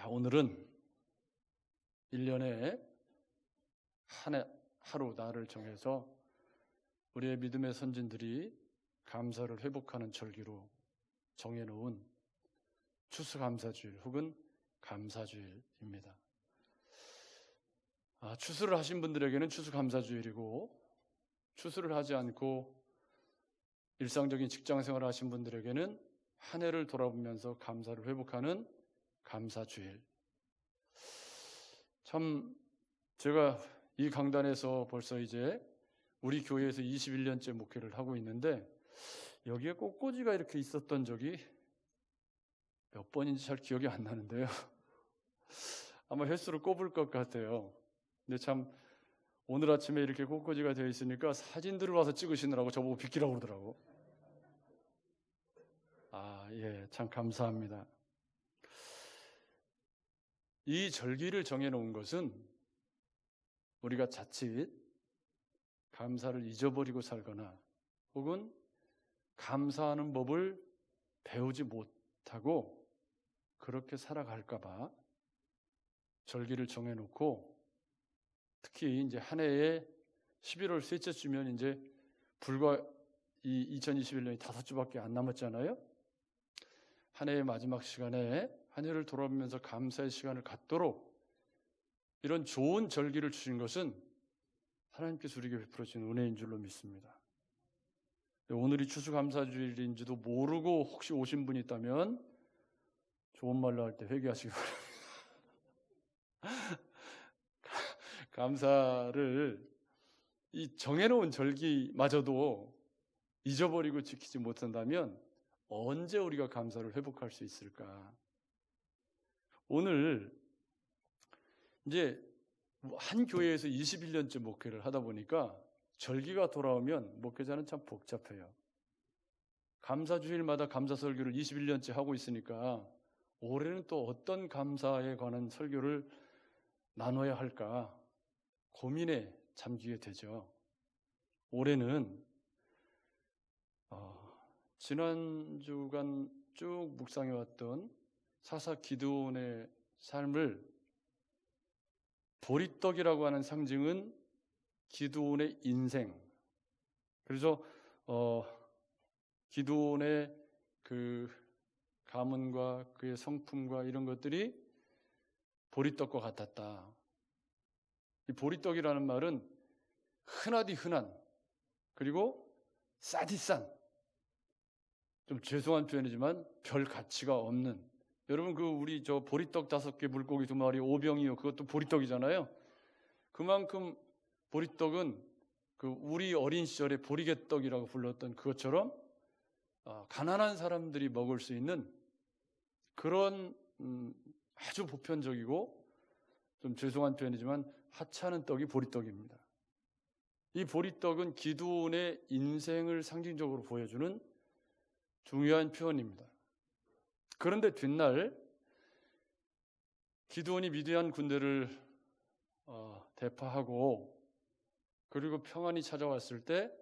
오늘은 1년에 하루 날을 정해서 우리의 믿음의 선진들이 감사를 회복하는 절기로 정해놓은 추수감사주일 혹은 감사주일입니다. 추수를 하신 분들에게는 추수감사주일이고, 추수를 하지 않고 일상적인 직장생활을 하신 분들에게는 한 해를 돌아보면서 감사를 회복하는 감사주일. 참 제가 이 강단에서 벌써 이제 우리 교회에서 21년째 목회를 하고 있는데, 여기에 꽃꽂이가 이렇게 있었던 적이 몇 번인지 잘 기억이 안 나는데요. 아마 횟수를 꼽을 것 같아요. 근데 참 오늘 아침에 이렇게 꽃꽂이가 되어 있으니까 사진들을 와서 찍으시느라고 저보고 비키라고 그러더라고. 예, 참 감사합니다. 이 절기를 정해놓은 것은 우리가 자칫 감사를 잊어버리고 살거나 혹은 감사하는 법을 배우지 못하고 그렇게 살아갈까 봐 절기를 정해놓고, 특히 이제 한 해에 11월 셋째 주면 이제 불과 이 2021년이 5주밖에 안 남았잖아요. 한 해의 마지막 시간에 한 해를 돌아보면서 감사의 시간을 갖도록 이런 좋은 절기를 주신 것은 하나님께서 우리에게 베풀어진 은혜인 줄로 믿습니다. 오늘이 추수감사주일인지도 모르고 혹시 오신 분이 있다면 좋은 말로 할 때 회개하시기 바랍니다. 감사를 이 정해놓은 절기마저도 잊어버리고 지키지 못한다면 언제 우리가 감사를 회복할 수 있을까? 오늘 이제 한 교회에서 21년째 목회를 하다 보니까 절기가 돌아오면 목회자는 참 복잡해요. 감사주일마다 감사설교를 21년째 하고 있으니까 올해는 또 어떤 감사에 관한 설교를 나눠야 할까 고민에 잠기게 되죠. 올해는 지난 주간 쭉 묵상해왔던 사사 기드온의 삶을, 보리떡이라고 하는 상징은 기드온의 인생, 그래서 기드온의 그 가문과 그의 성품과 이런 것들이 보리떡과 같았다. 이 보리떡이라는 말은 흔하디 흔한, 그리고 싸디 싼, 좀 죄송한 표현이지만 별 가치가 없는, 여러분 우리 저 보리떡 5개 물고기 2마리 오병이어, 그것도 보리떡이잖아요. 그만큼 보리떡은 우리 어린 시절에 보리개떡이라고 불렀던 그것처럼 가난한 사람들이 먹을 수 있는 그런 아주 보편적이고 좀 죄송한 표현이지만 하찮은 떡이 보리떡입니다. 이 보리떡은 기드온의 인생을 상징적으로 보여주는 중요한 표현입니다. 그런데 뒷날 기드온이 미디안 군대를 대파하고 그리고 평안히 찾아왔을 때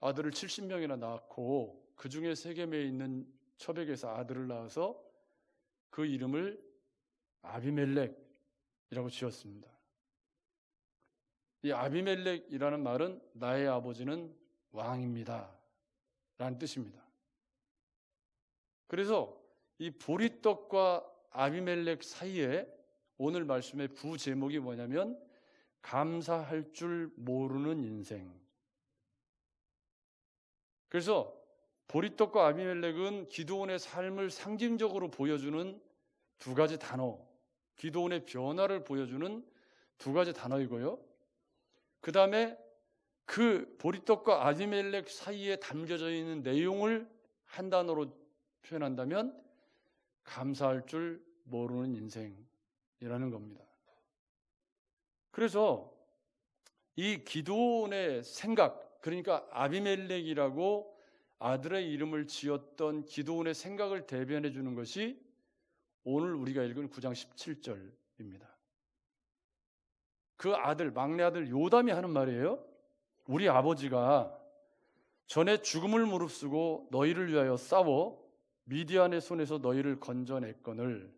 아들을 70명이나 낳고 그 중에 세겜에 있는 처백에서 아들을 낳아서 그 이름을 아비멜렉이라고 지었습니다. 이 아비멜렉이라는 말은 나의 아버지는 왕입니다 라는 뜻입니다. 그래서 이 보리떡과 아비멜렉 사이에 오늘 말씀의 부제목이 뭐냐면 감사할 줄 모르는 인생. 그래서 보리떡과 아비멜렉은 기드온의 삶을 상징적으로 보여주는 두 가지 단어, 기드온의 변화를 보여주는 두 가지 단어이고요. 그 다음에 그 보리떡과 아비멜렉 사이에 담겨져 있는 내용을 한 단어로 표현한다면 감사할 줄 모르는 인생이라는 겁니다. 그래서 이 기드온의 생각, 그러니까 아비멜렉이라고 아들의 이름을 지었던 기드온의 생각을 대변해 주는 것이 오늘 우리가 읽은 9장 17절입니다. 그 아들, 막내 아들 요담이 하는 말이에요. 우리 아버지가 전에 죽음을 무릅쓰고 너희를 위하여 싸워 미디안의 손에서 너희를 건져냈거늘.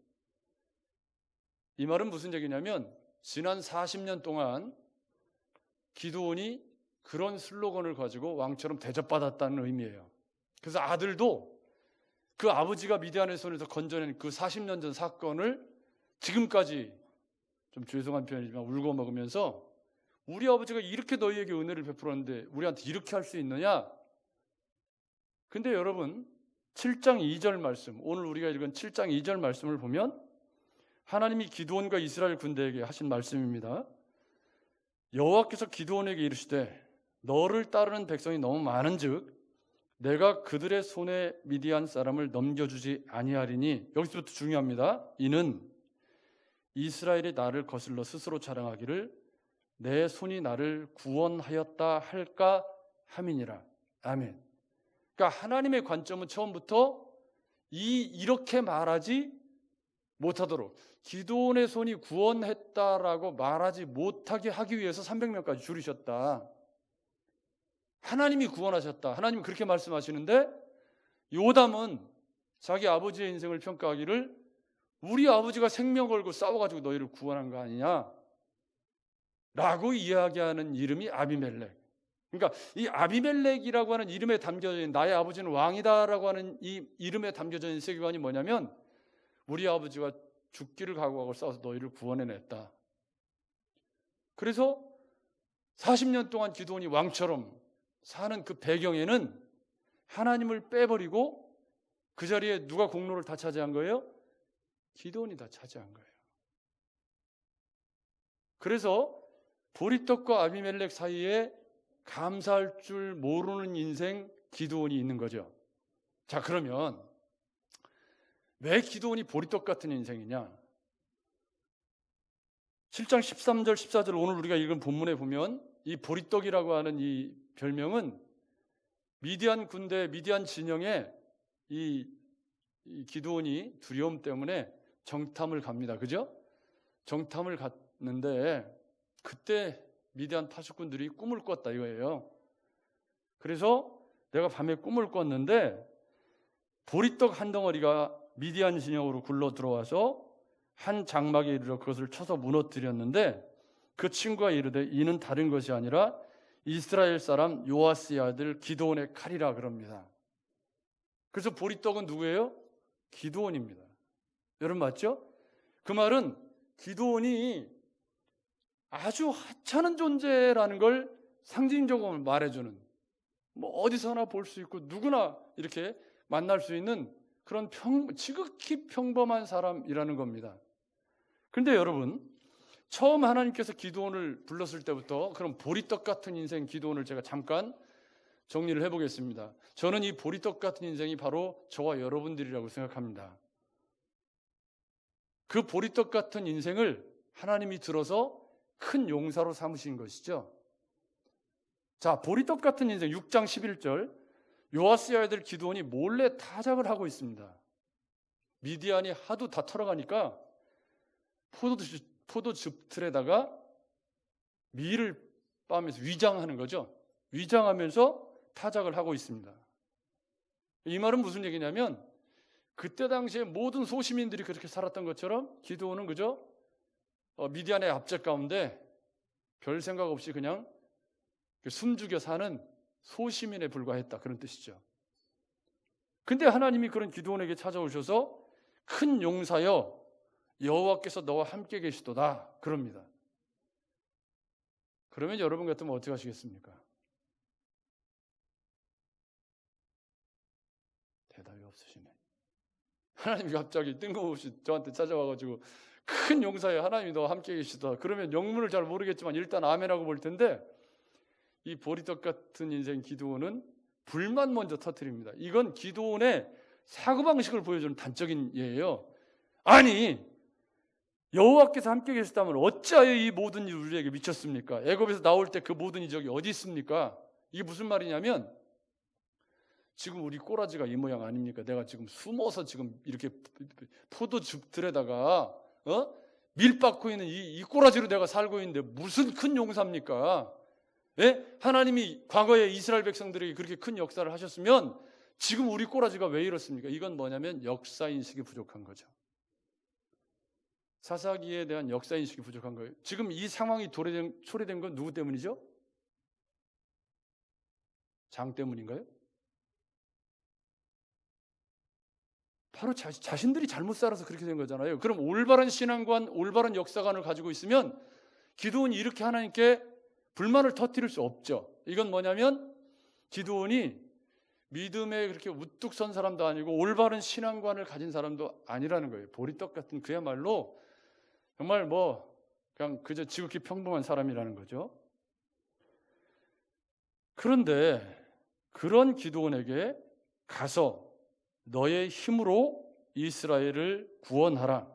이 말은 무슨 얘기냐면 지난 40년 동안 기드온이 그런 슬로건을 가지고 왕처럼 대접받았다는 의미예요. 그래서 아들도 그 아버지가 미디안의 손에서 건져낸 그 40년 전 사건을 지금까지, 좀 죄송한 표현이지만 울고 먹으면서, 우리 아버지가 이렇게 너희에게 은혜를 베풀었는데 우리한테 이렇게 할 수 있느냐? 근데 여러분 7장 2절 말씀, 오늘 우리가 읽은 7장 2절 말씀을 보면 하나님이 기드온과 이스라엘 군대에게 하신 말씀입니다. 여호와께서 기드온에게 이르시되 너를 따르는 백성이 너무 많은즉 내가 그들의 손에 미디안 사람을 넘겨주지 아니하리니. 여기서부터 중요합니다. 이는 이스라엘이 나를 거슬러 스스로 자랑하기를 내 손이 나를 구원하였다 할까 함이니라. 아멘. 그러니까 하나님의 관점은 처음부터 이렇게 말하지 못하도록, 기드온의 손이 구원했다라고 말하지 못하게 하기 위해서 300명까지 줄이셨다. 하나님이 구원하셨다. 하나님은 그렇게 말씀하시는데 요담은 자기 아버지의 인생을 평가하기를 우리 아버지가 생명 걸고 싸워가지고 너희를 구원한 거 아니냐 라고 이야기하는 이름이 아비멜렉. 그러니까 이 아비멜렉이라고 하는 이름에 담겨져 있는, 나의 아버지는 왕이다라고 하는 이 이름에 담겨져 있는 세계관이 뭐냐면 우리 아버지가 죽기를 각오하고 싸워서 너희를 구원해냈다. 그래서 40년 동안 기드온이 왕처럼 사는 그 배경에는 하나님을 빼버리고 그 자리에 누가 공로를 다 차지한 거예요? 기드온이 다 차지한 거예요. 그래서 보리떡과 아비멜렉 사이에 감사할 줄 모르는 인생 기드온이 있는 거죠. 자, 그러면 왜 기드온이 보리떡 같은 인생이냐? 7장 13절 14절 오늘 우리가 읽은 본문에 보면 이 보리떡이라고 하는 이 별명은 미디안 군대, 미디안 진영에 이 기드온이 두려움 때문에 정탐을 갑니다. 그죠? 정탐을 갔는데 그때 미디안 파수꾼들이 꿈을 꿨다 이거예요. 그래서 내가 밤에 꿈을 꿨는데 보리떡 한 덩어리가 미디안 진영으로 굴러 들어와서 한 장막에 이르러 그것을 쳐서 무너뜨렸는데 그 친구가 이르되 이는 다른 것이 아니라 이스라엘 사람 요아스의 아들 기드온의 칼이라 그럽니다. 그래서 보리떡은 누구예요? 기드온입니다. 여러분 맞죠? 그 말은 기드온이 아주 하찮은 존재라는 걸 상징적으로 말해주는, 뭐 어디서나 볼 수 있고 누구나 이렇게 만날 수 있는 그런 지극히 평범한 사람이라는 겁니다. 그런데 여러분, 처음 하나님께서 기드온을 불렀을 때부터 그런 보리떡 같은 인생 기드온을 제가 잠깐 정리를 해보겠습니다. 저는 이 보리떡 같은 인생이 바로 저와 여러분들이라고 생각합니다. 그 보리떡 같은 인생을 하나님이 들어서 큰 용사로 삼으신 것이죠. 자, 보리떡 같은 인생 6장 11절 요아스의 아들 기드온이 몰래 타작을 하고 있습니다. 미디안이 하도 다 털어가니까 포도즙 틀에다가 밀을 빻으면서 위장하는 거죠. 위장하면서 타작을 하고 있습니다. 이 말은 무슨 얘기냐면 그때 당시에 모든 소시민들이 그렇게 살았던 것처럼 기드온은 그저 미디안의 압제 가운데 별 생각 없이 그냥 숨죽여 사는 소시민에 불과했다, 그런 뜻이죠. 근데 하나님이 그런 기드온에게 찾아오셔서 큰 용사여 여호와께서 너와 함께 계시도다 그럽니다. 그러면 여러분 같으면 어떻게 하시겠습니까? 대답이 없으시네. 하나님이 갑자기 뜬금없이 저한테 찾아와가지고 큰 용사여 하나님이 너와 함께 계시다 그러면 영문을 잘 모르겠지만 일단 아멘하고 볼 텐데, 이 보리떡 같은 인생 기드온은 불만 먼저 터뜨립니다. 이건 기드온의 사고방식을 보여주는 단적인 예예요. 아니 여호와께서 함께 계시다면 어찌하여 이 모든 일이 우리에게 미쳤습니까? 애굽에서 나올 때 그 모든 이적이 어디 있습니까? 이게 무슨 말이냐면 지금 우리 꼬라지가 이 모양 아닙니까? 내가 지금 숨어서 지금 이렇게 포도즙들에다가 밀 빻고 있는 이 꼬라지로 내가 살고 있는데 무슨 큰 용사입니까? 예? 하나님이 과거에 이스라엘 백성들에게 그렇게 큰 역사를 하셨으면 지금 우리 꼬라지가 왜 이렇습니까? 이건 뭐냐면 역사인식이 부족한 거죠. 사사기에 대한 역사인식이 부족한 거예요. 지금 이 상황이 초래된 건 누구 때문이죠? 장 때문인가요? 바로 자신들이 잘못 살아서 그렇게 된 거잖아요. 그럼 올바른 신앙관, 올바른 역사관을 가지고 있으면 기드온이 이렇게 하나님께 불만을 터뜨릴 수 없죠. 이건 뭐냐면 기드온이 믿음에 그렇게 우뚝 선 사람도 아니고 올바른 신앙관을 가진 사람도 아니라는 거예요. 보리떡 같은 그야말로 정말 그냥 그저 지극히 평범한 사람이라는 거죠. 그런데 그런 기드온에게 가서 너의 힘으로 이스라엘을 구원하라.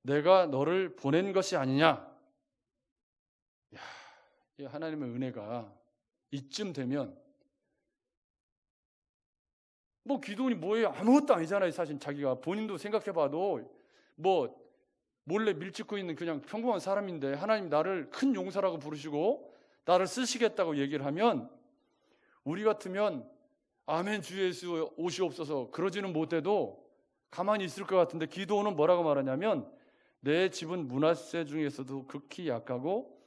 내가 너를 보낸 것이 아니냐. 이 하나님의 은혜가 이쯤 되면 기드온이 뭐예요? 아무것도 아니잖아요. 사실 자기가 본인도 생각해봐도 몰래 밀찍고 있는 그냥 평범한 사람인데 하나님 나를 큰 용사라고 부르시고 나를 쓰시겠다고 얘기를 하면 우리 같으면 아멘 주 예수 오시옵소서 그러지는 못해도 가만히 있을 것 같은데 기드온은 뭐라고 말하냐면 내 집은 므낫세 중에서도 극히 약하고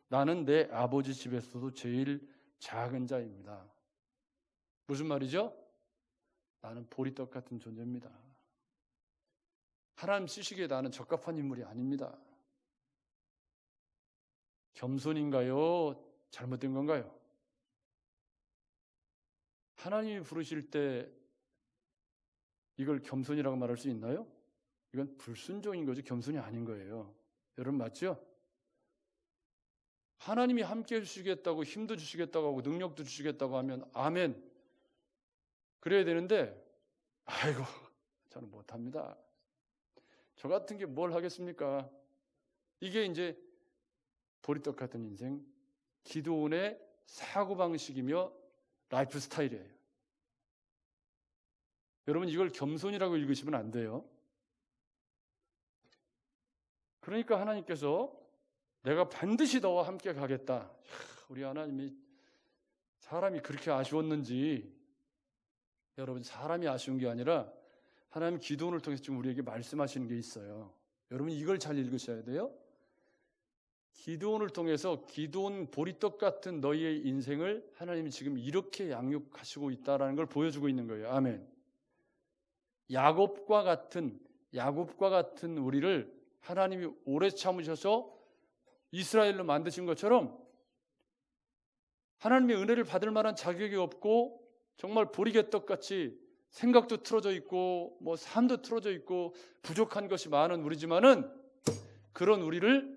나는 내 아버지 집에서도 제일 작은 자입니다. 무슨 말이죠? 나는 보리떡 같은 존재입니다. 하나님 쓰시기에 나는 적합한 인물이 아닙니다. 겸손인가요? 잘못된 건가요? 하나님이 부르실 때 이걸 겸손이라고 말할 수 있나요? 이건 불순종인 거죠. 겸손이 아닌 거예요. 여러분 맞죠? 하나님이 함께 해주시겠다고 힘도 주시겠다고 하고 능력도 주시겠다고 하면 아멘 그래야 되는데 아이고 저는 못합니다. 저 같은 게 뭘 하겠습니까? 이게 이제 보리떡 같은 인생, 기드온의 사고방식이며 라이프 스타일이에요. 여러분 이걸 겸손이라고 읽으시면 안 돼요. 그러니까 하나님께서 내가 반드시 너와 함께 가겠다. 우리 하나님이 사람이 그렇게 아쉬웠는지 여러분 사람이 아쉬운 게 아니라 하나님 기드온을 통해서 지금 우리에게 말씀하시는 게 있어요. 여러분 이걸 잘 읽으셔야 돼요. 기드온을 통해서 기드온 보리떡 같은 너희의 인생을 하나님이 지금 이렇게 양육하시고 있다라는 걸 보여주고 있는 거예요. 아멘. 야곱과 같은 우리를 하나님이 오래 참으셔서 이스라엘로 만드신 것처럼 하나님의 은혜를 받을 만한 자격이 없고 정말 보리개떡같이 생각도 틀어져 있고 삶도 틀어져 있고 부족한 것이 많은 우리지만은 그런 우리를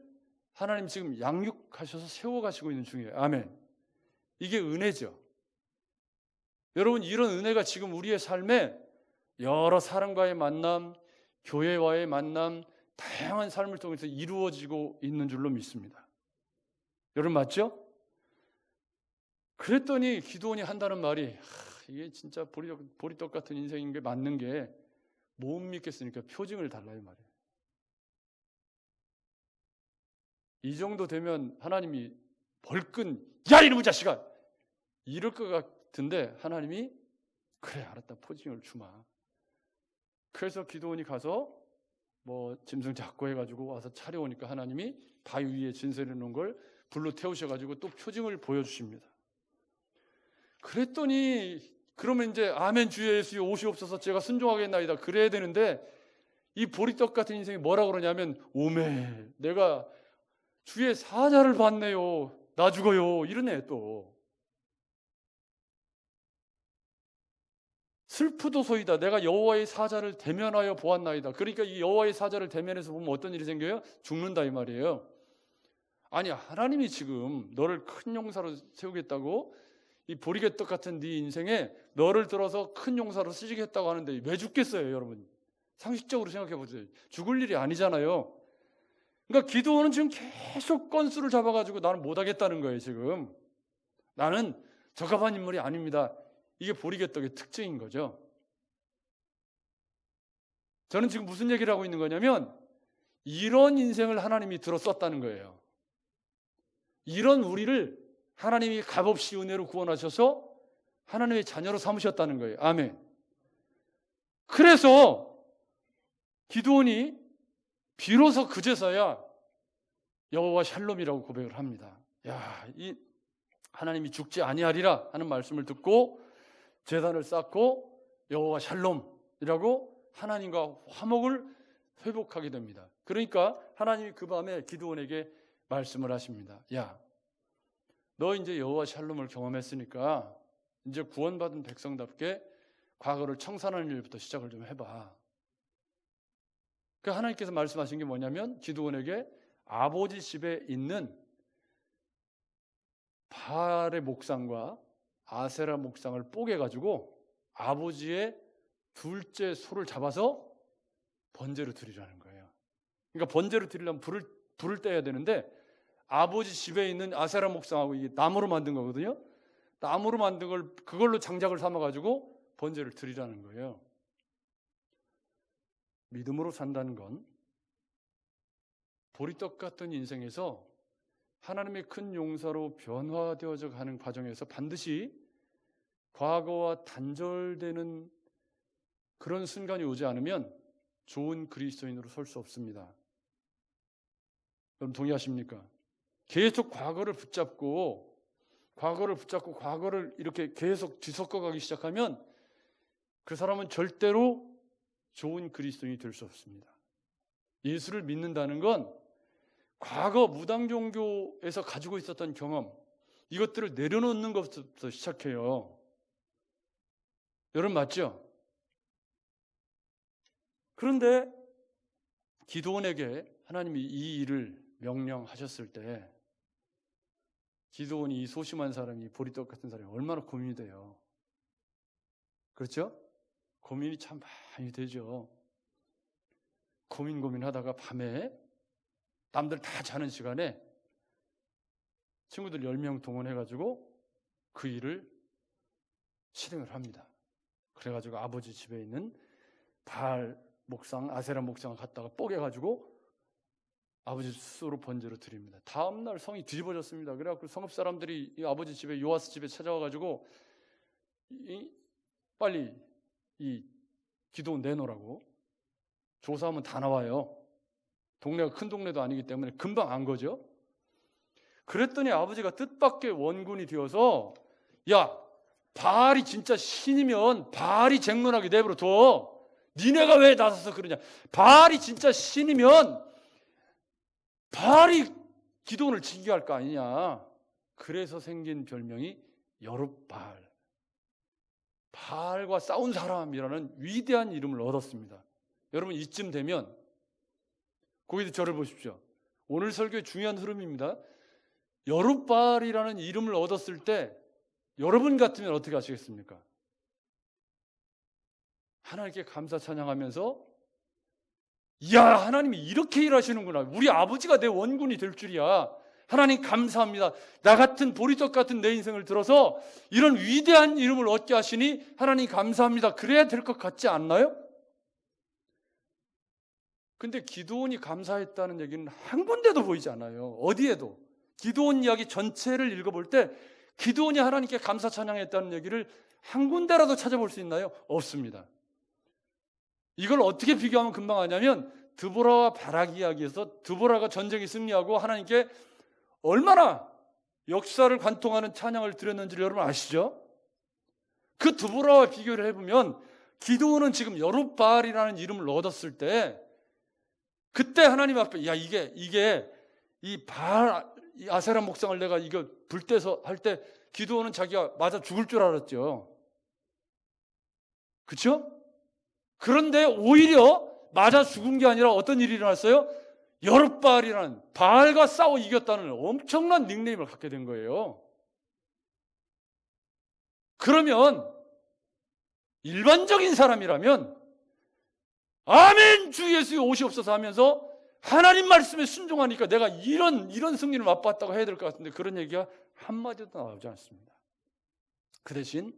하나님 지금 양육하셔서 세워가시고 있는 중이에요. 아멘. 이게 은혜죠. 여러분 이런 은혜가 지금 우리의 삶에 여러 사람과의 만남, 교회와의 만남, 다양한 삶을 통해서 이루어지고 있는 줄로 믿습니다. 여러분 맞죠? 그랬더니 기드온이 한다는 말이 이게 진짜 보리떡 같은 인생인 게 맞는 게 못 믿겠으니까 표징을 달라요 말이에요. 이 정도 되면 하나님이 벌끈 야 이놈의 자식아 이럴 것 같은데 하나님이 그래 알았다 표징을 주마. 그래서 기드온이 가서 짐승 잡고 해가지고 와서 차려오니까 하나님이 바위 위에 진설해 놓은 걸 불로 태우셔가지고 또 표징을 보여주십니다. 그랬더니 그러면 이제 아멘 주 예수여 오시옵소서 제가 순종하겠나이다 그래야 되는데 이 보리떡 같은 인생이 뭐라고 그러냐면 오메 내가 주의 사자를 봤네요 나 죽어요 이러네. 또 슬프도소이다 내가 여호와의 사자를 대면하여 보았나이다. 그러니까 이 여호와의 사자를 대면해서 보면 어떤 일이 생겨요? 죽는다 이 말이에요. 아니 하나님이 지금 너를 큰 용사로 세우겠다고 이 보리개떡 같은 네 인생에 너를 들어서 큰 용사로 쓰시겠다고 하는데 왜 죽겠어요 여러분? 상식적으로 생각해 보세요. 죽을 일이 아니잖아요. 그러니까 기드온은 지금 계속 건수를 잡아가지고 나는 못하겠다는 거예요. 지금 나는 적합한 인물이 아닙니다. 이게 보리개떡의 특징인 거죠. 저는 지금 무슨 얘기를 하고 있는 거냐면 이런 인생을 하나님이 들어 썼다는 거예요. 이런 우리를 하나님이 값없이 은혜로 구원하셔서 하나님의 자녀로 삼으셨다는 거예요. 아멘. 그래서 기드온이 비로소 그제서야 여호와 샬롬이라고 고백을 합니다. 야, 이 하나님이 죽지 아니하리라 하는 말씀을 듣고 제단을 쌓고 여호와 샬롬이라고 하나님과 화목을 회복하게 됩니다. 그러니까 하나님이 그 밤에 기드온에게 말씀을 하십니다. 야, 너 이제 여호와 샬롬을 경험했으니까 이제 구원받은 백성답게 과거를 청산하는 일부터 시작을 좀 해봐. 그 하나님께서 말씀하신 게 뭐냐면 기드온에게 아버지 집에 있는 바알의 목상과 아세라 목상을 뽀개가지고 아버지의 둘째 소를 잡아서 번제로 드리라는 거예요. 그러니까 번제로 드리려면 불을 떼야 되는데 아버지 집에 있는 아세라 목상하고 이게 나무로 만든 거거든요. 나무로 만든 걸 그걸로 장작을 삼아가지고 번제를 드리라는 거예요. 믿음으로 산다는 건 보리떡 같은 인생에서 하나님의 큰 용사로 변화되어져 가는 과정에서 반드시 과거와 단절되는 그런 순간이 오지 않으면 좋은 그리스도인으로 설 수 없습니다. 여러분 동의하십니까? 계속 과거를 붙잡고 과거를 이렇게 계속 뒤섞어 가기 시작하면 그 사람은 절대로 좋은 그리스도인이 될 수 없습니다. 예수를 믿는다는 건 과거 무당 종교에서 가지고 있었던 경험, 이것들을 내려놓는 것부터 시작해요. 여러분 맞죠? 그런데 기드온에게 하나님이 이 일을 명령하셨을 때 기드온이 이 소심한 사람이 보리떡 같은 사람이 얼마나 고민이 돼요. 그렇죠? 고민이 참 많이 되죠. 고민하다가 밤에 남들 다 자는 시간에 친구들 10명 동원해가지고 그 일을 실행을 합니다. 그래가지고 아버지 집에 있는 바알 목상, 아세라 목상을 갖다가 뽀개가지고 아버지 스스로 번제로 드립니다. 다음날 성이 뒤집어졌습니다. 그래갖고 성읍 사람들이 이 아버지 집에 요아스 집에 찾아와가지고 빨리 이 기드온 내놓으라고 조사하면 다 나와요. 동네가 큰 동네도 아니기 때문에 금방 안 거죠. 그랬더니 아버지가 뜻밖의 원군이 되어서 야, 바알이 진짜 신이면 바알이 쟁론하게 내버려 둬. 니네가 왜 나서서 그러냐. 바알이 진짜 신이면 바알이 기드온을 징계할 거 아니냐. 그래서 생긴 별명이 여룹바알, 바알과 싸운 사람이라는 위대한 이름을 얻었습니다. 여러분 이쯤 되면 거기도 저를 보십시오. 오늘 설교의 중요한 흐름입니다. 여룹바알이라는 이름을 얻었을 때 여러분 같으면 어떻게 하시겠습니까? 하나님께 감사 찬양하면서 이야, 하나님이 이렇게 일하시는구나. 우리 아버지가 내 원군이 될 줄이야. 하나님 감사합니다. 나 같은 보리떡 같은 내 인생을 들어서 이런 위대한 이름을 얻게 하시니 하나님 감사합니다. 그래야 될 것 같지 않나요? 근데 기드온이 감사했다는 얘기는 한 군데도 보이지 않아요. 어디에도. 기드온 이야기 전체를 읽어볼 때 기드온이 하나님께 감사 찬양했다는 얘기를 한 군데라도 찾아볼 수 있나요? 없습니다. 이걸 어떻게 비교하면 금방 하냐면 드보라와 바락 이야기에서 드보라가 전쟁에 승리하고 하나님께 얼마나 역사를 관통하는 찬양을 드렸는지를 여러분 아시죠? 그 드보라와 비교를 해보면 기드온은 지금 여룹바알이라는 이름을 얻었을 때 그때 하나님 앞에 야 이게 이 바알 이 아세라 목상을 내가 이거 불때서 할 때 기드온은 자기가 맞아 죽을 줄 알았죠. 그렇죠? 그런데 오히려 맞아 죽은 게 아니라 어떤 일이 일어났어요? 여룹바알이라는 바알과 싸워 이겼다는 엄청난 닉네임을 갖게 된 거예요. 그러면 일반적인 사람이라면 아멘 주 예수의 오시옵소서 하면서 하나님 말씀에 순종하니까 내가 이런 승리를 맛봤다고 해야 될 것 같은데 그런 얘기가 한마디도 나오지 않습니다. 그 대신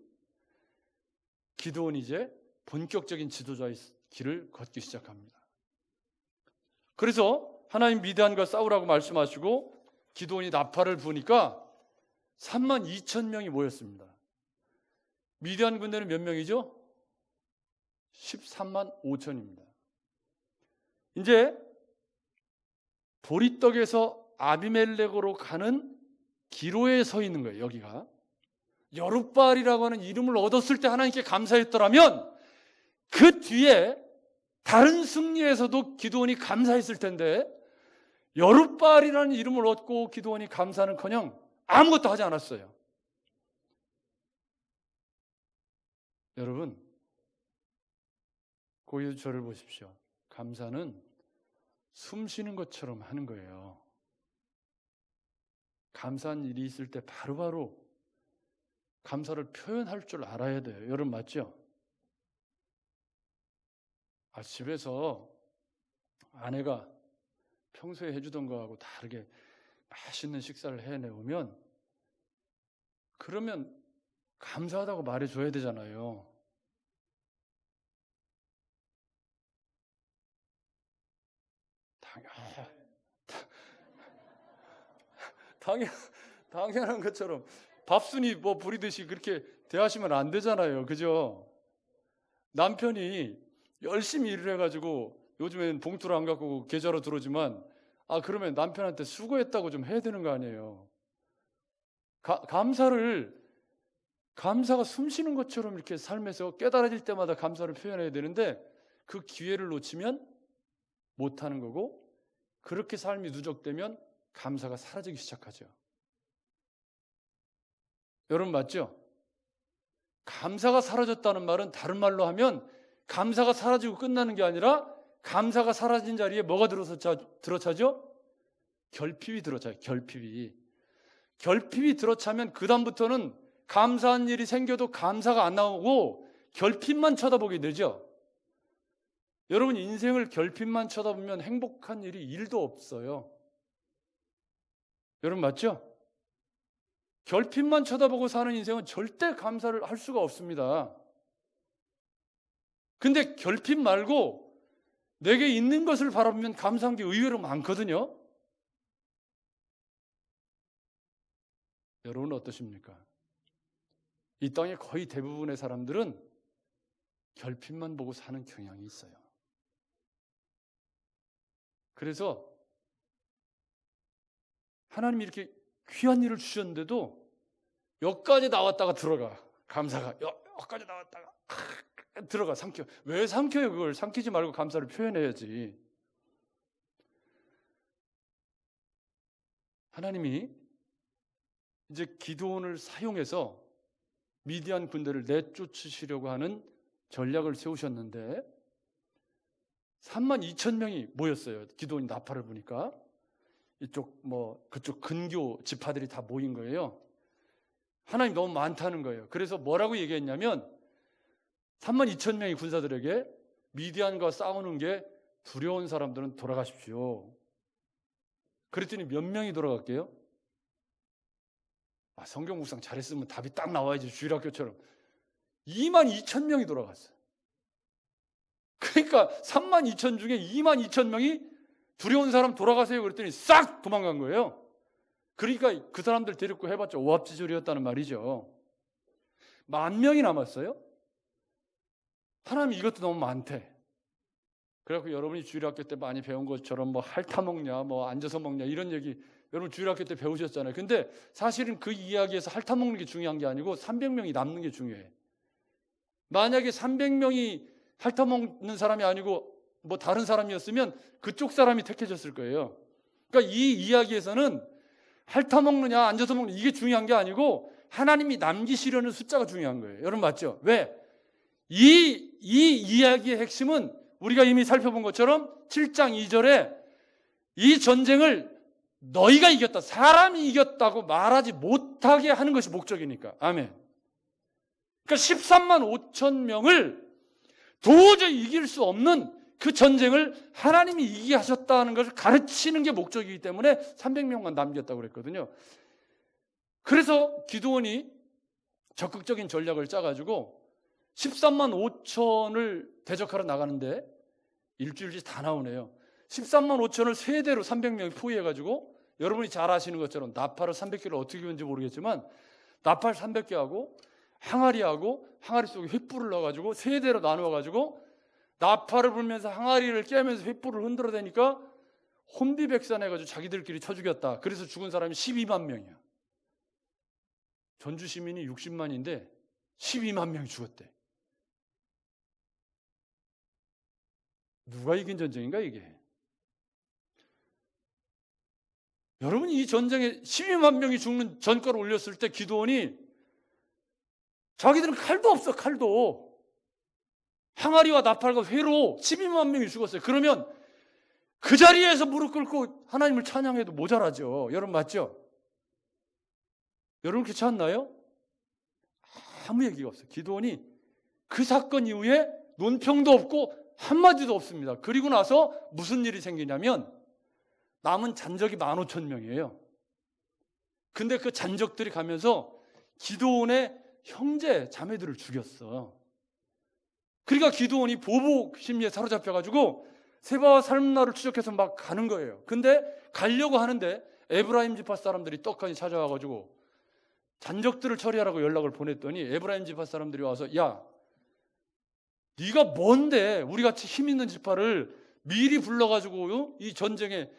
기드온이 이제 본격적인 지도자의 길을 걷기 시작합니다. 그래서 하나님 미디안과 싸우라고 말씀하시고 기드온이 나팔을 부니까 32,000명이 모였습니다. 미디안 군대는 몇 명이죠? 13만 5천입니다. 이제 보리떡에서 아비멜렉으로 가는 기로에 서 있는 거예요. 여기가 여룻바알이라고 하는 이름을 얻었을 때 하나님께 감사했더라면 그 뒤에 다른 승리에서도 기드온이 감사했을 텐데 여룻바알이라는 이름을 얻고 기드온이 감사는커녕 아무것도 하지 않았어요. 여러분, 거기서 저를 보십시오. 감사는 숨 쉬는 것처럼 하는 거예요. 감사한 일이 있을 때 바로바로 감사를 표현할 줄 알아야 돼요. 여러분 맞죠? 집에서 아내가 평소에 해주던 거하고 다르게 맛있는 식사를 해내오면 그러면 감사하다고 말해줘야 되잖아요. 당연한 것처럼 밥순이 뭐 부리듯이 그렇게 대하시면 안 되잖아요. 그죠? 남편이 열심히 일을 해가지고 요즘엔 봉투를 안 갖고 계좌로 들어오지만 그러면 남편한테 수고했다고 좀 해야 되는 거 아니에요. 감사가 숨 쉬는 것처럼 이렇게 삶에서 깨달아질 때마다 감사를 표현해야 되는데 그 기회를 놓치면 못하는 거고 그렇게 삶이 누적되면 감사가 사라지기 시작하죠. 여러분 맞죠? 감사가 사라졌다는 말은 다른 말로 하면 감사가 사라지고 끝나는 게 아니라 감사가 사라진 자리에 뭐가 들어차죠? 결핍이 들어차요. 결핍이 들어차면 그 다음부터는 감사한 일이 생겨도 감사가 안 나오고 결핍만 쳐다보게 되죠. 여러분 인생을 결핍만 쳐다보면 행복한 일이 1도 없어요. 여러분 맞죠? 결핍만 쳐다보고 사는 인생은 절대 감사를 할 수가 없습니다. 근데 결핍 말고 내게 있는 것을 바라보면 감사한 게 의외로 많거든요. 여러분은 어떠십니까? 이 땅의 거의 대부분의 사람들은 결핍만 보고 사는 경향이 있어요. 그래서 하나님이 이렇게 귀한 일을 주셨는데도 여기까지 나왔다가 들어가. 감사가 여기까지 나왔다가 들어가 삼켜. 왜 삼켜요? 그걸 삼키지 말고 감사를 표현해야지. 하나님이 이제 기드온을 사용해서 미디안 군대를 내쫓으시려고 하는 전략을 세우셨는데 32,000명이 모였어요. 기드온이 나팔을 부니까 그쪽 근교 지파들이 다 모인 거예요. 하나님 너무 많다는 거예요. 그래서 뭐라고 얘기했냐면 32,000명의 군사들에게 미디안과 싸우는 게 두려운 사람들은 돌아가십시오. 그랬더니 몇 명이 돌아갈게요? 성경 묵상 잘했으면 답이 딱 나와야지. 주일학교처럼 22,000명이 돌아갔어요. 그러니까 32,000 중에 22,000명이 두려운 사람 돌아가세요 그랬더니 싹 도망간 거예요. 그러니까 그 사람들 데리고 해봤자 오합지졸이었다는 말이죠. 10,000명이 남았어요. 하나님 이것도 너무 많대. 그래갖고 여러분이 주일학교 때 많이 배운 것처럼 핥아 먹냐, 앉아서 먹냐 이런 얘기 여러분 주일학교 때 배우셨잖아요. 근데 사실은 그 이야기에서 핥아 먹는 게 중요한 게 아니고 300명이 남는 게 중요해. 만약에 300명이 핥아 먹는 사람이 아니고 다른 사람이었으면 그쪽 사람이 택해졌을 거예요. 그러니까 이 이야기에서는 핥아 먹느냐 앉아서 먹느냐 이게 중요한 게 아니고 하나님이 남기시려는 숫자가 중요한 거예요. 여러분 맞죠? 왜? 이 이야기의 핵심은 우리가 이미 살펴본 것처럼 7장 2절에 이 전쟁을 너희가 이겼다, 사람이 이겼다고 말하지 못하게 하는 것이 목적이니까. 아멘. 그러니까 13만 5천 명을 도저히 이길 수 없는 그 전쟁을 하나님이 이기게 하셨다는 것을 가르치는 게 목적이기 때문에 300명만 남겼다고 그랬거든요. 그래서 기드온이 적극적인 전략을 짜가지고 13만 5천을 대적하러 나가는데 일주일치 다 나오네요. 13만 5천을 세대로 300명이 포위해가지고 여러분이 잘 아시는 것처럼 나팔을 300개를 어떻게 했는지 모르겠지만 나팔 300개하고 항아리 속에 횃불을 넣어가지고 세 대로 나누어가지고 나팔을 불면서 항아리를 깨면서 횃불을 흔들어대니까 혼비백산해가지고 자기들끼리 쳐 죽였다. 그래서 죽은 사람이 12만 명이야. 전주 시민이 60만인데 12만 명이 죽었대. 누가 이긴 전쟁인가 이게? 여러분, 이 전쟁에 12만 명이 죽는 전과를 올렸을 때 기드온이 자기들은 칼도 없어. 칼도. 항아리와 나팔과 회로 12만 명이 죽었어요. 그러면 그 자리에서 무릎 꿇고 하나님을 찬양해도 모자라죠. 여러분 맞죠? 여러분 그렇지 않나요? 아무 얘기가 없어요. 기드온이 그 사건 이후에 논평도 없고 한마디도 없습니다. 그리고 나서 무슨 일이 생기냐면 남은 잔적이 15,000명이에요. 근데 그 잔적들이 가면서 기드온의 형제 자매들을 죽였어. 그러니까 기드온이 보복 심리에 사로잡혀가지고 세바와 살문나를 추적해서 막 가는 거예요. 근데 가려고 하는데 에브라임 지파 사람들이 떡하니 찾아와가지고 잔적들을 처리하라고 연락을 보냈더니 에브라임 지파 사람들이 와서 야, 네가 뭔데 우리같이 힘 있는 지파를 미리 불러가지고 이 전쟁에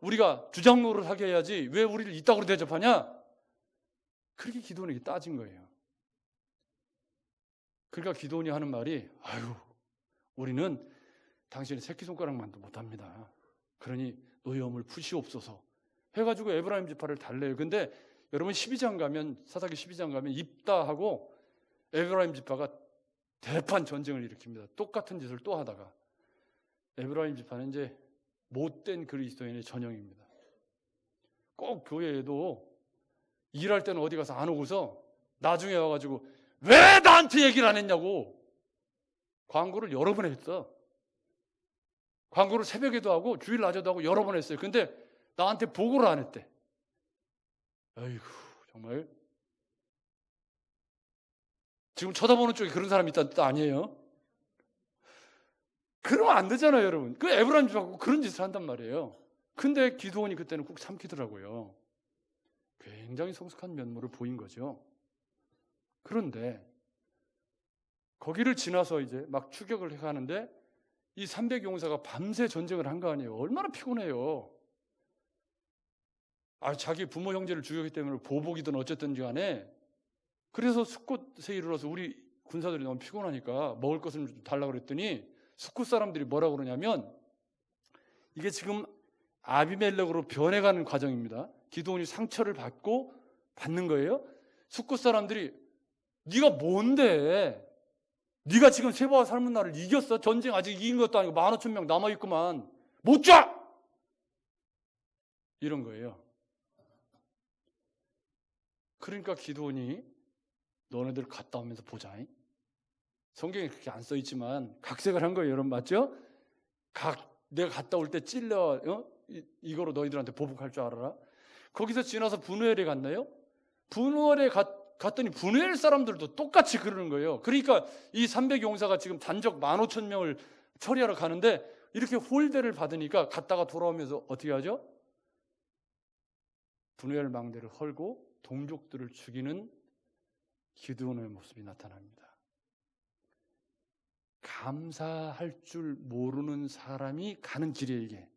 우리가 주장노를 하게 해야지 왜 우리를 이따구로 대접하냐? 그렇게 기드온에게 따진 거예요. 그러니까 기드온이 하는 말이 아유, 우리는 당신의 새끼손가락만도 못합니다. 그러니 너희 염을 푸시옵소서 해가지고 에브라임 지파를 달래요. 근데 여러분 12장 가면 사사기 12장 가면 입다하고 에브라임 지파가 대판 전쟁을 일으킵니다. 똑같은 짓을 또 하다가 에브라임 지파는 이제 못된 그리스도인의 전형입니다. 꼭 교회에도 일할 때는 어디 가서 안 오고서 나중에 와가지고 왜 나한테 얘기를 안 했냐고 광고를 여러 번 했어. 광고를 새벽에도 하고 주일 낮에도 하고 여러 번 했어요. 근데 나한테 보고를 안 했대. 아이고 정말 지금 쳐다보는 쪽에 그런 사람이 있다는 뜻 아니에요? 그러면 안 되잖아요, 여러분. 그 에브라임 지파가 그런 짓을 한단 말이에요. 근데 기드온이 그때는 꼭 참기더라고요. 굉장히 성숙한 면모를 보인 거죠. 그런데 거기를 지나서 이제 막 추격을 해가는데 이 300용사가 밤새 전쟁을 한 거 아니에요. 얼마나 피곤해요. 자기 부모 형제를 죽였기 때문에 보복이든 어쨌든 간에 그래서 숫곳에 이르러서 우리 군사들이 너무 피곤하니까 먹을 것을 좀 달라고 그랬더니 숫곳 사람들이 뭐라고 그러냐면 이게 지금 아비멜렉으로 변해가는 과정입니다. 기드온이 상처를 받는 거예요. 숫곳 사람들이 네가 뭔데? 네가 지금 세바와 살문나를 이겼어? 전쟁 아직 이긴 것도 아니고 15,000명 남아있구만. 못 줘! 이런 거예요. 그러니까 기드온이 너네들 갔다 오면서 보자. 성경에 그렇게 안 써있지만 각색을 한 거예요. 여러분 맞죠? 내가 갔다 올 때 찔러 이거로 너희들한테 보복할 줄 알아라. 거기서 지나서 분우엘에 갔나요? 분우엘에 갔더니 분우엘 사람들도 똑같이 그러는 거예요. 그러니까 이 300용사가 지금 잔적 15,000명을 처리하러 가는데 이렇게 홀대를 받으니까 갔다가 돌아오면서 어떻게 하죠? 분우엘 망대를 헐고 동족들을 죽이는 기드온의 모습이 나타납니다. 감사할 줄 모르는 사람이 가는 길이에요. 이게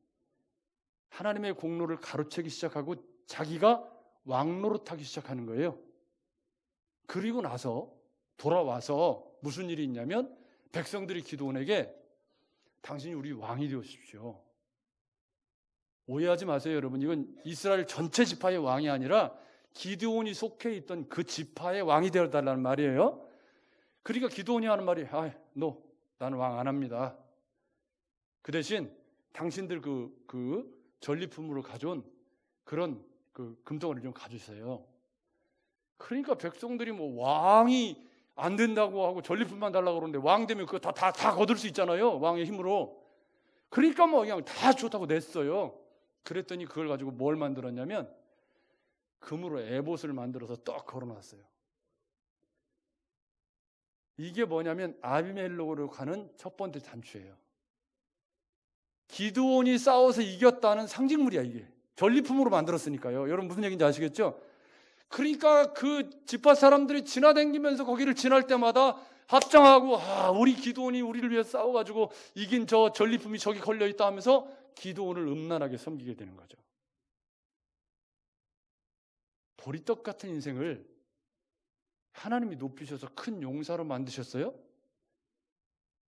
하나님의 공로를 가로채기 시작하고 자기가 왕노릇하기 시작하는 거예요. 그리고 나서 돌아와서 무슨 일이 있냐면 백성들이 기드온에게 당신이 우리 왕이 되십시오. 오해하지 마세요, 여러분. 이건 이스라엘 전체 지파의 왕이 아니라 기드온이 속해 있던 그 지파의 왕이 되어달라는 말이에요. 그러니까 기드온이 하는 말이 나는 왕 안 합니다. 그 대신 당신들 그 전리품으로 가져온 그런 그 금덩어리를 좀 가주세요. 그러니까 백성들이 뭐 왕이 안 된다고 하고 전리품만 달라고 그러는데 왕 되면 그거 다 거둘 수 있잖아요. 왕의 힘으로. 그러니까 뭐 그냥 다 좋다고 냈어요. 그랬더니 그걸 가지고 뭘 만들었냐면 금으로 에봇을 만들어서 떡 걸어놨어요. 이게 뭐냐면 아비멜렉으로 가는 첫 번째 단추예요. 기드온이 싸워서 이겼다는 상징물이야. 이게 전리품으로 만들었으니까요. 여러분 무슨 얘기인지 아시겠죠? 그러니까 그 지파 사람들이 지나다니면서 거기를 지날 때마다 합장하고 우리 기드온이 우리를 위해 싸워가지고 이긴 저 전리품이 저기 걸려있다 하면서 기드온을 음란하게 섬기게 되는 거죠. 보리떡 같은 인생을 하나님이 높이셔서 큰 용사로 만드셨어요.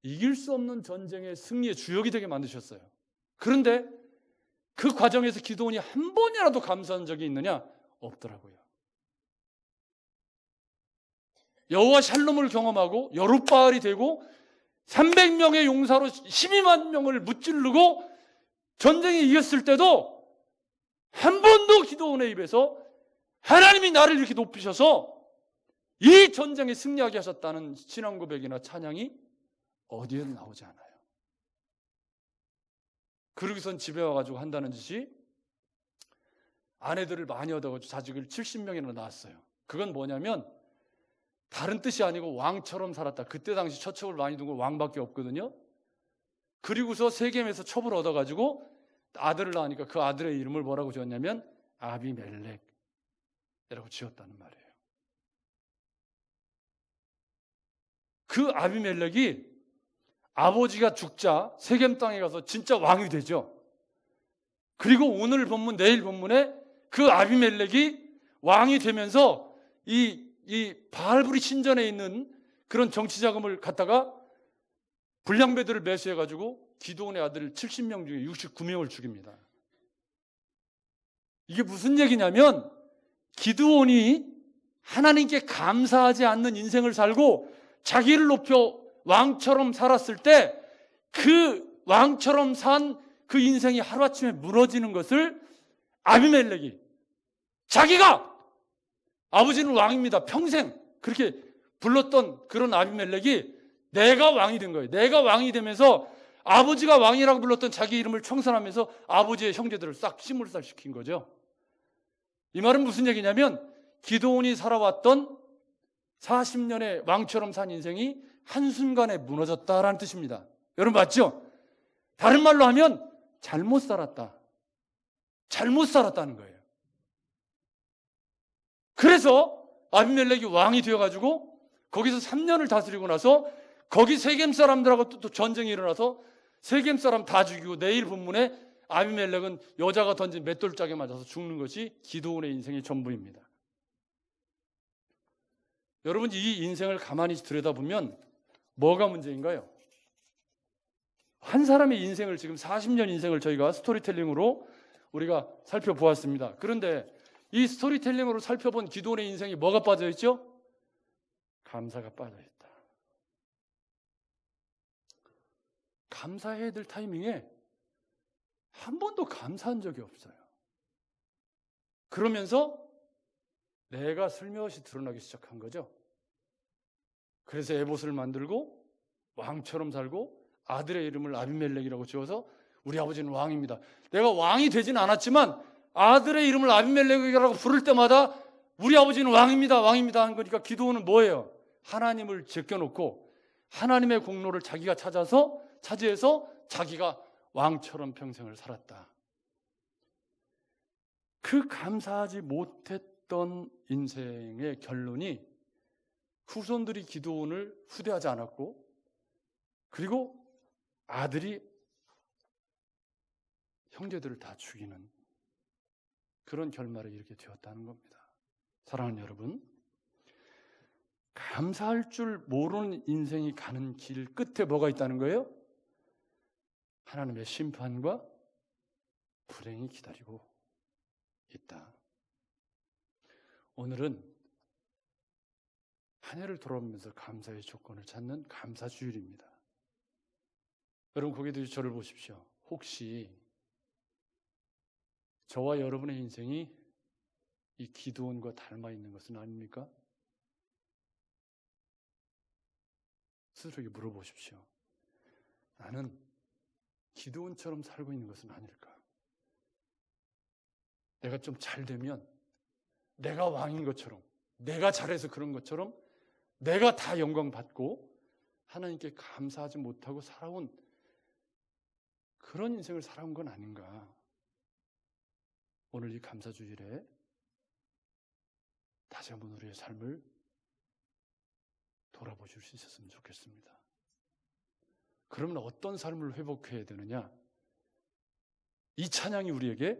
이길 수 없는 전쟁의 승리의 주역이 되게 만드셨어요. 그런데 그 과정에서 기드온이 한 번이라도 감사한 적이 있느냐? 없더라고요. 여호와 샬롬을 경험하고 여룻바알이 되고 300명의 용사로 12만 명을 무찌르고 전쟁에 이겼을 때도 한 번도 기드온의 입에서 하나님이 나를 이렇게 높이셔서 이 전쟁에 승리하게 하셨다는 신앙 고백이나 찬양이 어디에도 나오지 않아요. 그러고선 집에 와가지고 한다는 짓이 아내들을 많이 얻어가지고 자식을 70명이나 낳았어요. 그건 뭐냐면 다른 뜻이 아니고 왕처럼 살았다. 그때 당시 처첩을 많이 둔 건 왕밖에 없거든요. 그리고서 세겜에서 첩을 얻어가지고 아들을 낳으니까 그 아들의 이름을 뭐라고 지었냐면 아비멜렉이라고 지었다는 말이에요. 그 아비멜렉이 아버지가 죽자 세겜 땅에 가서 진짜 왕이 되죠. 그리고 오늘 본문, 내일 본문에 그 아비멜렉이 왕이 되면서 이 바알브리 신전에 있는 그런 정치 자금을 갖다가 불량배들을 매수해가지고 기드온의 아들 70명 중에 69명을 죽입니다. 이게 무슨 얘기냐면 기드온이 하나님께 감사하지 않는 인생을 살고 자기를 높여 왕처럼 살았을 때 그 왕처럼 산 그 인생이 하루아침에 무너지는 것을 아비멜렉이 자기가 아버지는 왕입니다. 평생 그렇게 불렀던 그런 아비멜렉이 내가 왕이 된 거예요. 내가 왕이 되면서 아버지가 왕이라고 불렀던 자기 이름을 청산하면서 아버지의 형제들을 싹 시물살시킨 거죠. 이 말은 무슨 얘기냐면 기드온이 살아왔던 40년의 왕처럼 산 인생이 한순간에 무너졌다라는 뜻입니다. 여러분 맞죠? 다른 말로 하면 잘못 살았다. 잘못 살았다는 거예요. 그래서 아비멜렉이 왕이 되어가지고 거기서 3년을 다스리고 나서 거기 세겜 사람들하고 또 전쟁이 일어나서 세겜 사람 다 죽이고 내일 본문에 아비멜렉은 여자가 던진 맷돌짝에 맞아서 죽는 것이 기드온의 인생의 전부입니다. 여러분 이 인생을 가만히 들여다보면 뭐가 문제인가요? 한 사람의 인생을 지금 40년 인생을 저희가 스토리텔링으로 우리가 살펴보았습니다. 그런데 이 스토리텔링으로 살펴본 기드온의 인생이 뭐가 빠져있죠? 감사가 빠져있다. 감사해야 될 타이밍에 한 번도 감사한 적이 없어요. 그러면서 내가 슬며시 드러나기 시작한 거죠. 그래서 에봇을 만들고 왕처럼 살고 아들의 이름을 아비멜렉이라고 지어서 우리 아버지는 왕입니다. 내가 왕이 되지는 않았지만 아들의 이름을 아비멜렉이라고 부를 때마다 우리 아버지는 왕입니다. 왕입니다 하는 거니까 기드온은 뭐예요? 하나님을 제껴놓고 하나님의 공로를 자기가 차지해서 자기가 왕처럼 평생을 살았다. 그 감사하지 못했던 인생의 결론이 후손들이 기드온을 후대하지 않았고 그리고 아들이 형제들을 다 죽이는 그런 결말을 이렇게 되었다는 겁니다. 사랑하는 여러분, 감사할 줄 모르는 인생이 가는 길 끝에 뭐가 있다는 거예요? 하나님의 심판과 불행이 기다리고 있다. 오늘은 한 해를 돌아보면서 감사의 조건을 찾는 감사주일입니다. 여러분 거기도 저를 보십시오. 혹시 저와 여러분의 인생이 이 기드온과 닮아 있는 것은 아닙니까? 스스로에게 물어보십시오. 나는 기드온처럼 살고 있는 것은 아닐까? 내가 좀 잘 되면 내가 왕인 것처럼 내가 잘해서 그런 것처럼 내가 다 영광 받고 하나님께 감사하지 못하고 살아온 그런 인생을 살아온 건 아닌가? 오늘 이 감사주일에 다시 한번 우리의 삶을 돌아보실 수 있었으면 좋겠습니다. 그러면 어떤 삶을 회복해야 되느냐? 이 찬양이 우리에게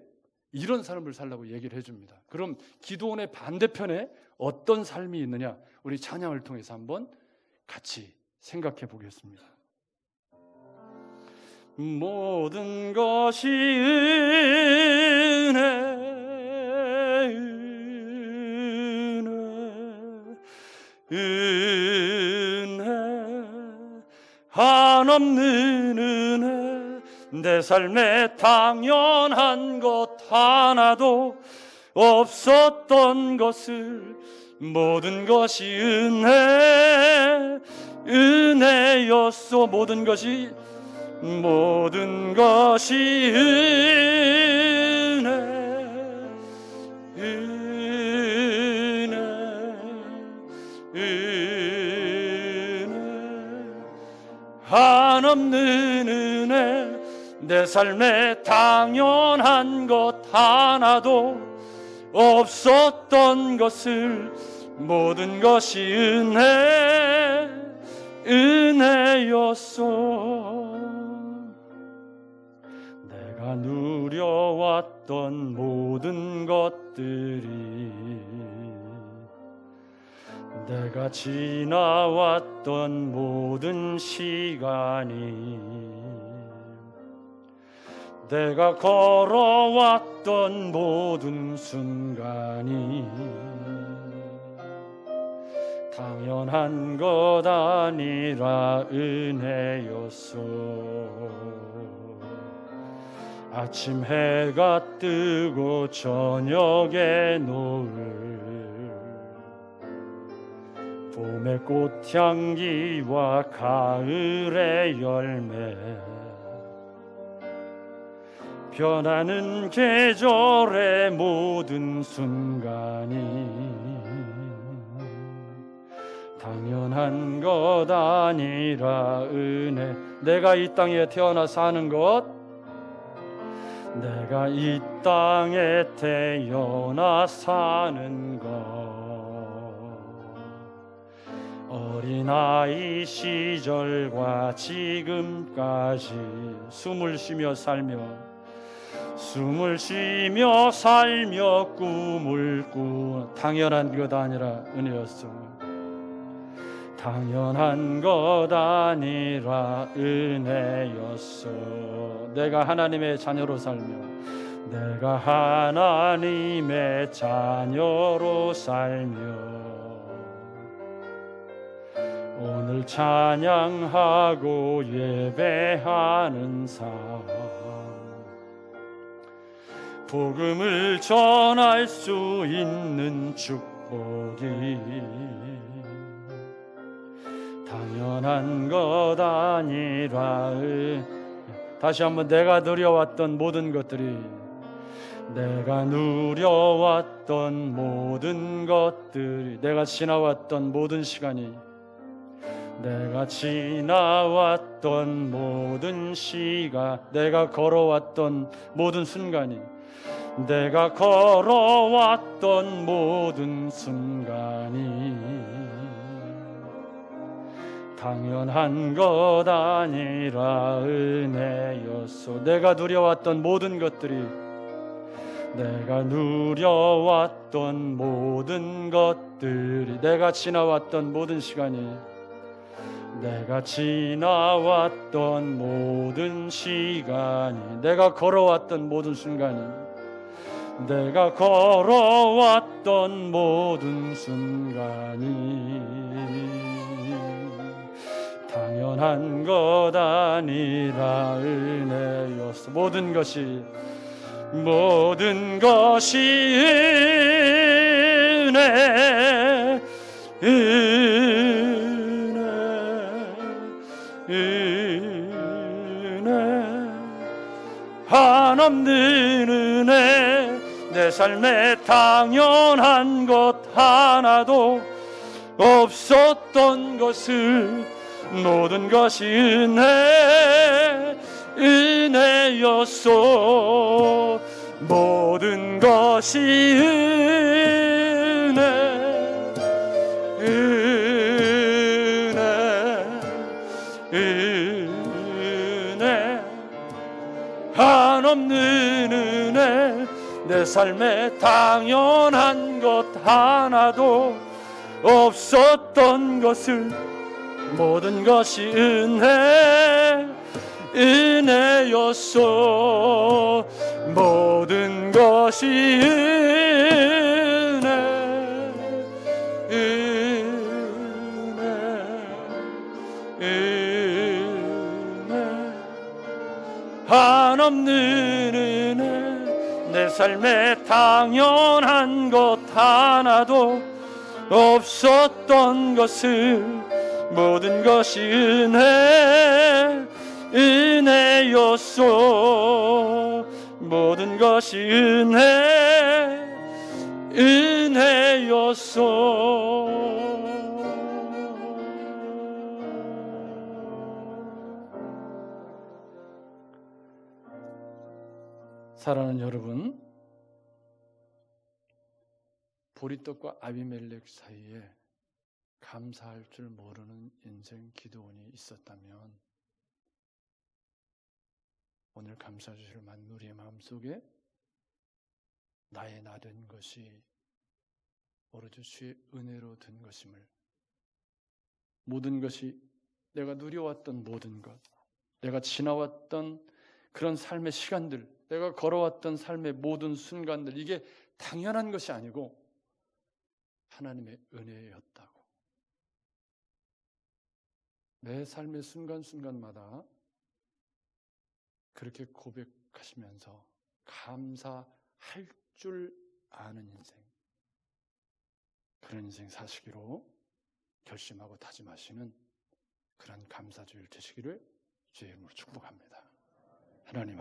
이런 삶을 살라고 얘기를 해줍니다. 그럼 기도원의 반대편에 어떤 삶이 있느냐? 우리 찬양을 통해서 한번 같이 생각해 보겠습니다. 모든 것이 은혜, 은혜, 한없는 은혜, 내 삶에 당연한 것 하나도 없었던 것을 모든 것이 은혜, 은혜였소. 모든 것이 은혜, 은혜, 은혜, 한없는 은혜, 내 삶에 당연한 것 하나도 없었던 것을 모든 것이 은혜, 은혜였소. 내가 누려왔던 모든 것들이, 내가 지나왔던 모든 시간이, 내가 걸어왔던 모든 순간이 당연한 것 아니라 은혜였소. 아침 해가 뜨고 저녁에 노을, 봄의 꽃향기와 가을의 열매, 변하는 계절의 모든 순간이 당연한 것 아니라 은혜. 내가 이 땅에 태어나 사는 것, 내가 이 땅에 태어나 사는 것, 어린아이 시절과 지금까지 숨을 쉬며 살며 꿈을 꾸는 당연한 것 아니라 은혜였소. 당연한 것 아니라 은혜였소. 내가 하나님의 자녀로 살며, 내가 하나님의 자녀로 살며 오늘 찬양하고 예배하는 삶, 복음을 전할 수 있는 축복이 당연한 것 아니라. 다시 한번 내가 누려왔던 모든 것들이, 내가 누려왔던 모든 것들이, 내가 지나왔던 모든 시간이, 내가 지나왔던 모든 시간, 내가 걸어왔던 모든 순간이, 내가 걸어왔던 모든 순간이 당연한 것 아니라 은혜였소. 내가 누려왔던 모든 것들이, 내가 누려왔던 모든 것들이, 내가 지나왔던 모든 시간이, 내가 지나왔던 모든 시간이, 내가 걸어왔던 모든 순간이, 내가 걸어왔던 모든 순간이 당연한 것 아니라 은혜였어. 모든 것이 은혜, 은혜, 한없는 은혜, 내 삶에 당연한 것 하나도 없었던 것을 모든 것이 은혜였소. 모든 것이 은혜, 한없는 은혜, 내 삶에 당연한 것 하나도 없었던 것을 모든 것이 은혜였소. 모든 것이 은혜. 한없는 은혜, 내 삶에 당연한 것 하나도 없었던 것을 모든 것이 은혜였소. 모든 것이 은혜였소. 사랑하는 여러분, 보리떡과 아비멜렉 사이에 감사할 줄 모르는 인생 기드온이 있었다면 오늘 감사 주실 만한 우리의 마음속에 나의 나 된 것이 오로지 주의 은혜로 된 것임을, 모든 것이 내가 누려왔던 모든 것, 내가 지나왔던 그런 삶의 시간들, 내가 걸어왔던 삶의 모든 순간들, 이게 당연한 것이 아니고 하나님의 은혜였다고. 내 삶의 순간순간마다 그렇게 고백하시면서 감사할 줄 아는 인생, 그런 인생 사시기로 결심하고 다짐하시는 그런 감사주일 되시기를 주의 이름으로 축복합니다. 하나님